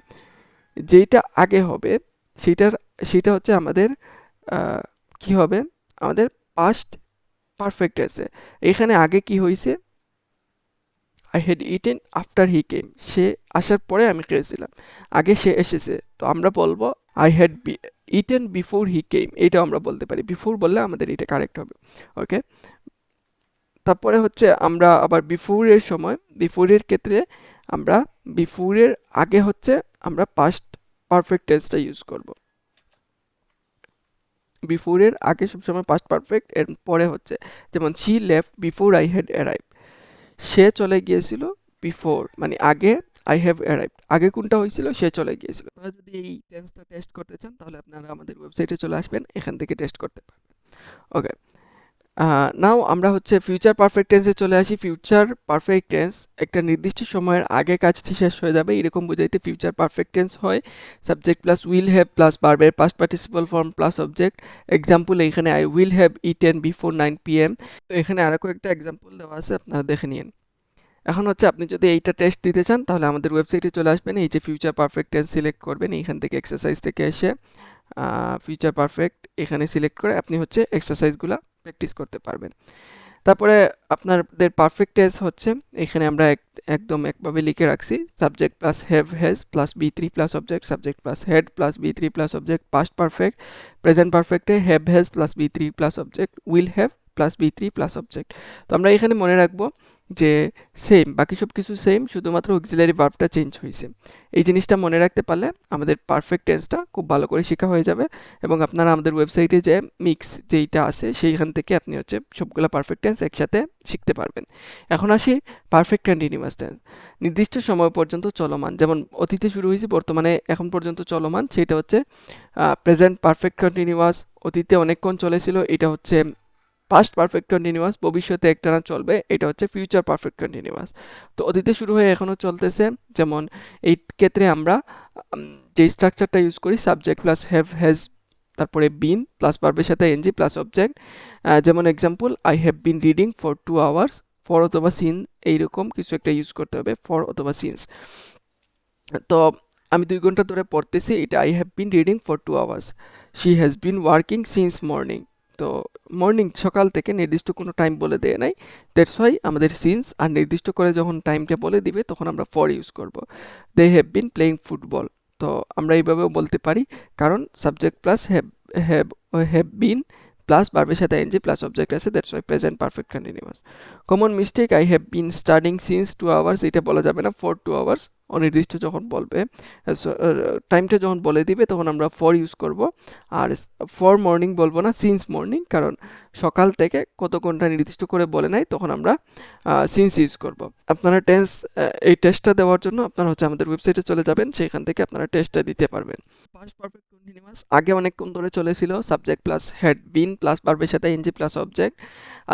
যেইটা আগে হবে সেটা হচ্ছে আমাদের কি হবে, আমাদের পাস্ট পারফেক্ট টেন্সে। এখানে আগে কি হয়েছে, I had eaten after he came, সে আসার পরে আমি খেয়েছিলাম, আগে সে এসেছে, তো আমরা বলবো I had eaten before he came, এটাও আমরা বলতে পারি। বিফোর বললে আমাদের এটা কারেক্ট হবে। ওকে, তারপরে হচ্ছে আমরা আবার বিফোরের সময়, বিফোরের ক্ষেত্রে আমরা বিফোরের আগে হচ্ছে আমরা পাস্ট পারফেক্ট টেন্সটা ইউজ করব। বিফোরের আগে সবসময় পাস্ট পারফেক্ট, এর পরে হচ্ছে যেমন she left before I had arrive, সে চলে গিয়েছিল বিফোর মানে আগে, আই হ্যাভ অ্যারাইভড আগে কোনটা হয়েছিল, সে চলে গিয়েছিল। আপনারা যদি এই টেন্সটা টেস্ট করতে চান তাহলে আপনারা আমাদের ওয়েবসাইটে চলে আসবেন, এখান থেকে টেস্ট করতে পারবেন। ওকে, নাও আমরা হচ্ছে ফিউচার পারফেক্ট টেন্সে চলে আসি। ফিউচার পারফেক্ট টেন্স একটা নির্দিষ্ট সময়ের আগে কাজটি শেষ হয়ে যাবে এরকম বোঝাইতে ফিউচার পারফেক্ট টেন্স হয় subject plus will have plus ভার্বের past participle form plus object. Example এখানে I will have eaten before 9 PM। তো এখানে আরো কয়েকটা এক্সাম্পল দেওয়া আছে, আপনারা দেখে নিন। এখন হচ্ছে আপনি যদি এইটা টেস্ট দিতে চান তাহলে আমাদের ওয়েবসাইটে চলে আসবেন, এই যে ফিউচার পারফেক্ট টেন্স সিলেক্ট করবেন, এইখান থেকে এক্সারসাইজ থেকে এসে ফিউচার পারফেক্ট এখানে সিলেক্ট করে আপনি হচ্ছে এক্সারসাইজগুলো প্র্যাকটিস করতে পারবেন। তারপরে আপনাদের পারফেক্ট টেন্স হচ্ছে এখানে আমরা একদম একভাবে লিখে রাখছি, subject plus have has plus বি3 plus object, subject plus had plus বি3 plus object. Past perfect present পারফেক্টে হ্যাভ হ্যাজ প্লাস বি3 plus object, will have plus বি3 প্লাস অবজেক্ট। তো আমরা এখানে মনে রাখবো যে সেম, বাকি সব কিছু সেম, শুধুমাত্র অক্সিলারি ভার্বটা চেঞ্জ হয়েছে। এই জিনিসটা মনে রাখতে পারলে আমাদের পারফেক্ট টেন্সটা খুব ভালো করে শেখা হয়ে যাবে এবং আপনারা আমাদের ওয়েবসাইটে যে মিক্স যেইটা আছে সেইখান থেকে আপনি হচ্ছে সবগুলো পারফেক্ট টেন্স একসাথে শিখতে পারবেন। এখন আসি পারফেক্ট কন্টিনিউয়াস টেন্স, নির্দিষ্ট সময় পর্যন্ত চলমান, যেমন অতীতে শুরু হয়েছে বর্তমানে এখন পর্যন্ত চলমান, সেটা হচ্ছে প্রেজেন্ট পারফেক্ট কন্টিনিউয়াস। অতীতে অনেকক্ষণ চলেছিল, এটা হচ্ছে পাস্ট পারফেক্ট কন্টিনিউয়াস। ভবিষ্যতে একটানা চলবে, এটা হচ্ছে ফিউচার পারফেক্ট কন্টিনিউয়াস। তো অতীতে শুরু হয়ে এখনো চলতেছে, যেমন এই ক্ষেত্রে আমরা যে স্ট্রাকচারটা ইউজ করি সাবজেক্ট প্লাস হ্যাভ হ্যাজ তারপরে বিন প্লাস ভার্বের সাথে এনজি প্লাস অবজেক্ট। যেমন example I have been reading for 2 hours, for অথবা সিন এইরকম কিছু একটা ইউজ করতে হবে, ফর অথবা সিন্স। তো আমি 2 ঘন্টা ধরে পড়তেছি, এটা I have been reading for 2 hours. She has been working since morning, তো মর্নিং সকাল থেকে নির্দিষ্ট কোনো টাইম বলে দেয় নাই, দ্যাটস ওয়াই আমাদের সিন্স আর নির্দিষ্ট করে যখন টাইমটা বলে দিবে তখন আমরা ফর ইউজ করব। They have been playing football, তো আমরা এইভাবেও বলতে পারি, কারণ subject plus have have been plus ভার্বের সাথে এনজি প্লাস অবজেক্ট আছে, that's why present perfect continuous. Common mistake I have been studying since 2 hours, এটা বলা যাবে না, ফর 2 আওয়ার্স। অনির্দিষ্ট যখন বলবে, টাইমটা যখন বলে দিবে তখন আমরা ফর ইউজ করব। আর ফর মর্নিং বলবো না, সিন্স মর্নিং, কারণ সকাল থেকে কত ঘন্টা নির্দিষ্ট করে বলে নাই, তখন আমরা সিন্স ইউজ করব। আপনারা টেন্স এই টেস্টটা দেওয়ার জন্য আপনারা হচ্ছে আমাদের ওয়েবসাইটে চলে যাবেন, সেখান থেকে আপনারা টেস্টটা দিতে পারবেন। পাস্ট পারফেক্ট কন্টিনিউয়াস আগে অনেকক্ষণ ধরে চলেছিল, subject plus had been plus ভার্বের সাথে NG plus object.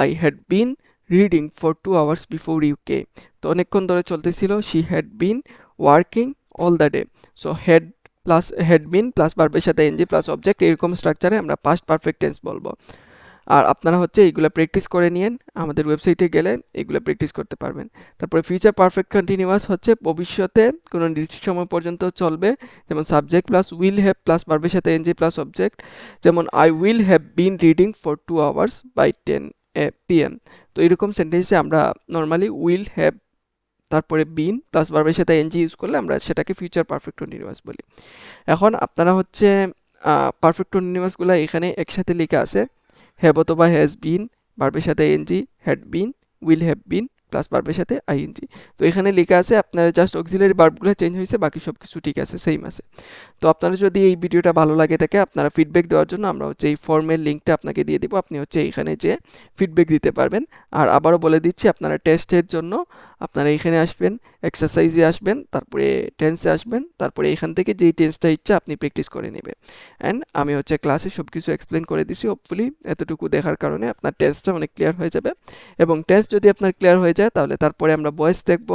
I had been reading for 2 hours before you came, তো অনেকক্ষণ ধরে চলতেছিল। She had been working all the day, so had plus had been plus ভার্বের সাথে এনজি প্লাস অবজেক্ট, এরকম স্ট্রাকচারে আমরা পাস্ট পারফেক্ট টেন্স বলবো। আর আপনারা হচ্ছে এইগুলো প্র্যাকটিস করে নিন, আমাদের ওয়েবসাইটে গেলে এগুলো প্র্যাকটিস করতে পারবেন। তারপরে ফিউচার পারফেক্ট কন্টিনিউয়াস হচ্ছে ভবিষ্যতে কোনো নির্দিষ্ট সময় পর্যন্ত চলবে, যেমন subject plus will have plus ভার্বের সাথে এনজি প্লাস অবজেক্ট। যেমন I will have been reading for 2 hours by 10 PM। তো এরকম সেন্টেন্সে আমরা নর্মালি উইল হ্যাভ তারপরে বিন প্লাস ভার্বের সাথে এনজি ইউজ করলে আমরা সেটাকে ফিউচার পারফেক্ট কন্টিনিউয়াস বলি। এখন আপনারা হচ্ছে পারফেক্ট কন্টিনিউয়াসগুলো এখানে একসাথে লেখা আছে, হ্যাভ অথবা হ্যাজ বিন, ভার্বের সাথে ing, had been, will have been plus ভার্বের সাথে আইএনজি। তো এখানে লেখা আছে, আপনারা জাস্ট অক্সিলারি ভার্বগুলো চেঞ্জ হয়েছে, বাকি সব কিছু ঠিক আছে, সেম আছে। তো আপনারা যদি এই ভিডিওটা ভালো লাগে থাকে, আপনারা ফিডব্যাক দেওয়ার জন্য আমরা হচ্ছে এই ফর্মের লিঙ্কটা আপনাকে দিয়ে দিব, আপনি হচ্ছে এইখানে যে ফিডব্যাক দিতে পারবেন। আর আবারও বলে দিচ্ছি, আপনারা টেস্টের জন্য আপনারা এইখানে আসবেন, এক্সারসাইজে আসবেন, তারপরে টেন্সে আসবেন, তারপরে এখান থেকে যেই টেন্সটা ইচ্ছা আপনি প্র্যাকটিস করে নেবেন। অ্যান্ড আমি হচ্ছে ক্লাসে সব কিছু এক্সপ্লেন করে দিছি। হোপফুলি এতটুকু দেখার কারণে আপনার টেন্সটা অনেক ক্লিয়ার হয়ে যাবে। এবং টেন্স যদি আপনার ক্লিয়ার হয়ে যায় তাহলে তারপরে আমরা ভয়েস দেখব,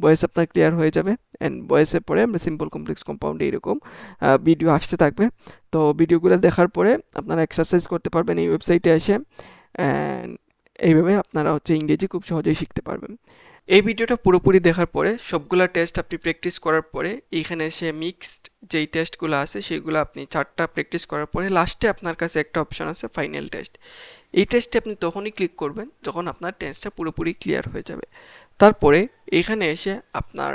ভয়েস আপনার ক্লিয়ার হয়ে যাবে। অ্যান্ড ভয়েসের পরে আমরা সিম্পল কমপ্লেক্স কম্পাউন্ড এইরকম ভিডিও আসতে থাকবে। তো ভিডিওগুলো দেখার পরে আপনারা এক্সারসাইজ করতে পারবেন এই ওয়েবসাইটে এসে। অ্যান্ড এইভাবে আপনারা হচ্ছে ইংরেজি খুব সহজেই শিখতে পারবেন। এই ভিডিওটা পুরোপুরি দেখার পরে সবগুলা টেস্ট আপনি প্র্যাকটিস করার পরে এইখানে এসে মিক্সড যেই টেস্টগুলো আছে সেগুলো আপনি 4টা প্র্যাকটিস করার পরে লাস্টে আপনার কাছে একটা অপশন আছে ফাইনাল টেস্ট। এই টেস্টে আপনি তখনই ক্লিক করবেন যখন আপনার টেস্টটা পুরোপুরি ক্লিয়ার হয়ে যাবে। তারপরে এখানে এসে আপনার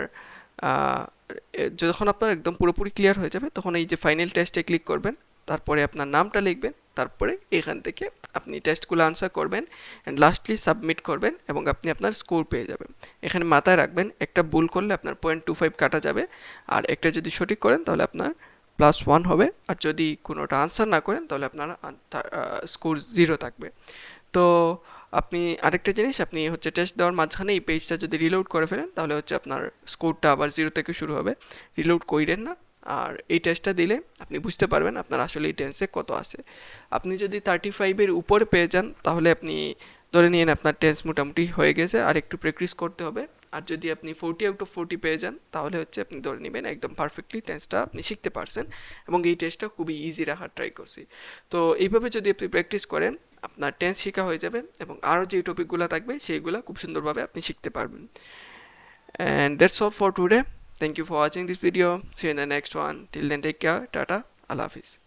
যখন আপনার একদম পুরোপুরি ক্লিয়ার হয়ে যাবে তখন এই যে ফাইনাল টেস্টে ক্লিক করবেন, তারপরে আপনার নামটা লিখবেন, তারপরে এখান থেকে আপনি টেস্টগুলো আনসার করবেন অ্যান্ড লাস্টলি সাবমিট করবেন এবং আপনি আপনার স্কোর পেয়ে যাবেন। এখানে মাথায় রাখবেন একটা ভুল করলে আপনার 0.25 কাটা যাবে, আর একটা যদি সঠিক করেন তাহলে আপনার +1 হবে, আর যদি কোনোটা আনসার না করেন তাহলে আপনার স্কোর 0 থাকবে। তো আপনি আরেকটা জিনিস, আপনি হচ্ছে টেস্ট দেওয়ার মাঝখানে এই পেজটা যদি রিলোড করে ফেলেন তাহলে হচ্ছে আপনার স্কোরটা আবার 0 থেকে শুরু হবে। রিলোড কইরেন না, আর এই টেস্টটা দিলে আপনি বুঝতে পারবেন আপনার আসলে এই টেন্সে কত আছে। আপনি যদি 35-এর উপরে পেয়ে যান তাহলে আপনি ধরে নিন আপনার টেন্স মোটামুটি হয়ে গেছে, আর একটু প্র্যাকটিস করতে হবে। আর যদি আপনি 40/40 পেয়ে যান তাহলে হচ্ছে আপনি ধরে নেবেন একদম পারফেক্টলি টেন্সটা আপনি শিখতে পারছেন এবং এই টেস্টটা খুবই ইজি রাখার ট্রাই করছি। তো এইভাবে যদি আপনি প্র্যাকটিস করেন আপনার টেন্স শেখা হয়ে যাবে এবং আরও যে টপিকগুলো থাকবে সেইগুলো খুব সুন্দরভাবে আপনি শিখতে পারবেন। And that's all for today. Thank you for watching this video. See you in the next one. Till then, take care. Tata. Allah Hafiz.